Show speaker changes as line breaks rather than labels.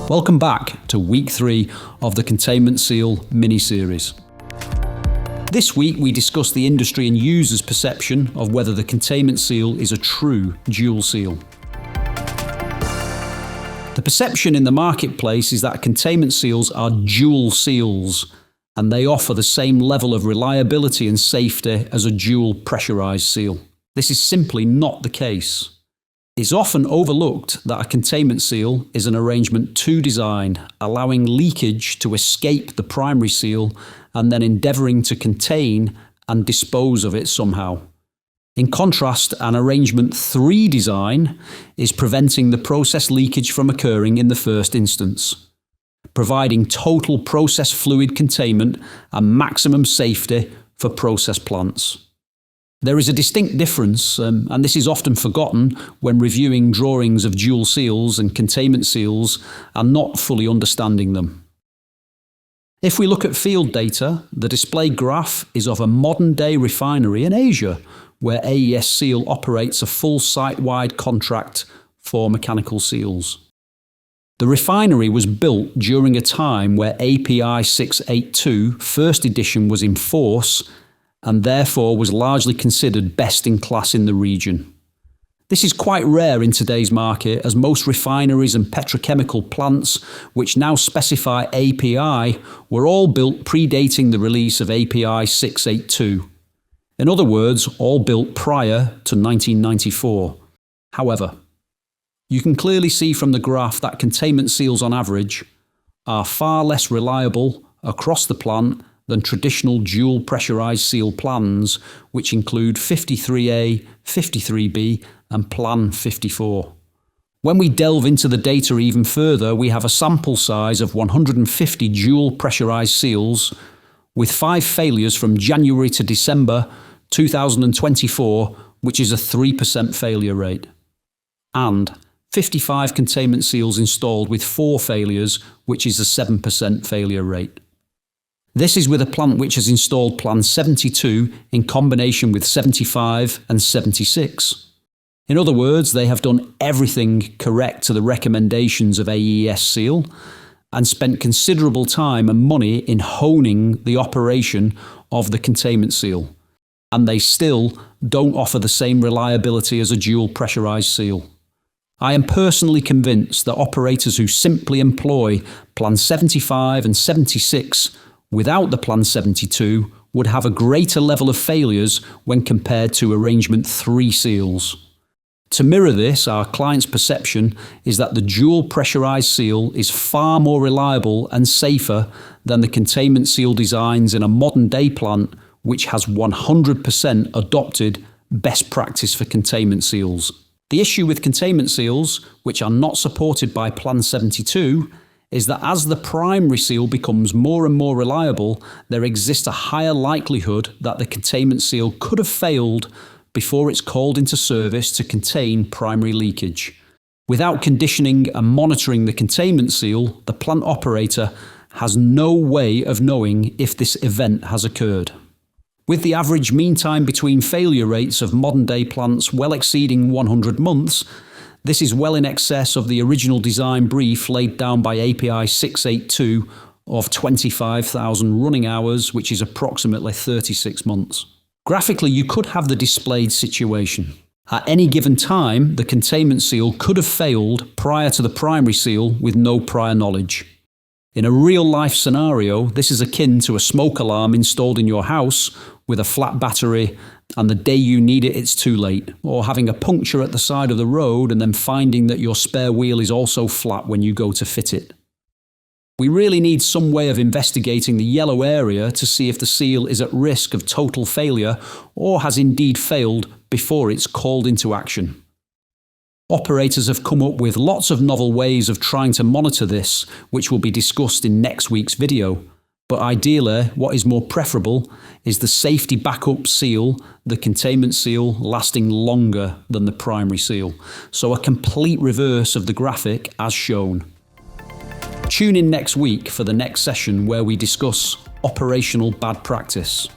Welcome back to week 3 of the Containment Seal mini-series. This week we discuss the industry and users' perception of whether the Containment Seal is a true dual seal. The perception in the marketplace is that containment seals are dual seals, and they offer the same level of reliability and safety as a dual pressurised seal. This is simply not the case. It's often overlooked that a containment seal is an arrangement 2 design, allowing leakage to escape the primary seal and then endeavouring to contain and dispose of it somehow. In contrast, an arrangement 3 design is preventing the process leakage from occurring in the first instance, providing total process fluid containment and maximum safety for process plants. There is a distinct difference, and this is often forgotten when reviewing drawings of dual seals and containment seals and not fully understanding them. If we look at field data, the display graph is of a modern-day refinery in Asia, where AESSEAL operates a full site-wide contract for mechanical seals. The refinery was built during a time where API 682 first edition was in force and therefore was largely considered best in class in the region. This is quite rare in today's market, as most refineries and petrochemical plants which now specify API were all built predating the release of API 682. In other words, all built prior to 1994. However, you can clearly see from the graph that containment seals on average are far less reliable across the plant than traditional dual pressurised seal plans, which include 53A, 53B and Plan 54. When we delve into the data even further, we have a sample size of 150 dual pressurised seals with 5 failures from January to December 2024, which is a 3% failure rate, and 55 containment seals installed with 4 failures, which is a 7% failure rate. This is with a plant which has installed Plan 72 in combination with 75 and 76. In other words, they have done everything correct to the recommendations of AESSEAL and spent considerable time and money in honing the operation of the containment seal. And they still don't offer the same reliability as a dual pressurised seal. I am personally convinced that operators who simply employ Plan 75 and 76 without the Plan 72 would have a greater level of failures when compared to Arrangement 3 seals. To mirror this, our client's perception is that the dual pressurised seal is far more reliable and safer than the containment seal designs in a modern-day plant which has 100% adopted best practice for containment seals. The issue with containment seals, which are not supported by Plan 72, is that as the primary seal becomes more and more reliable, there exists a higher likelihood that the containment seal could have failed before it's called into service to contain primary leakage. Without conditioning and monitoring the containment seal, the plant operator has no way of knowing if this event has occurred. With the average mean time between failure rates of modern-day plants well exceeding 100 months, this is well in excess of the original design brief laid down by API 682 of 25,000 running hours, which is approximately 36 months. Graphically, you could have the displayed situation. At any given time, the containment seal could have failed prior to the primary seal with no prior knowledge. In a real-life scenario, this is akin to a smoke alarm installed in your house with a flat battery, and the day you need it, it's too late, or having a puncture at the side of the road and then finding that your spare wheel is also flat when you go to fit it. We really need some way of investigating the yellow area to see if the seal is at risk of total failure or has indeed failed before it's called into action. Operators have come up with lots of novel ways of trying to monitor this, which will be discussed in next week's video. But ideally, what is more preferable is the safety backup seal, the containment seal, lasting longer than the primary seal. So a complete reverse of the graphic as shown. Tune in next week for the next session where we discuss operational bad practice.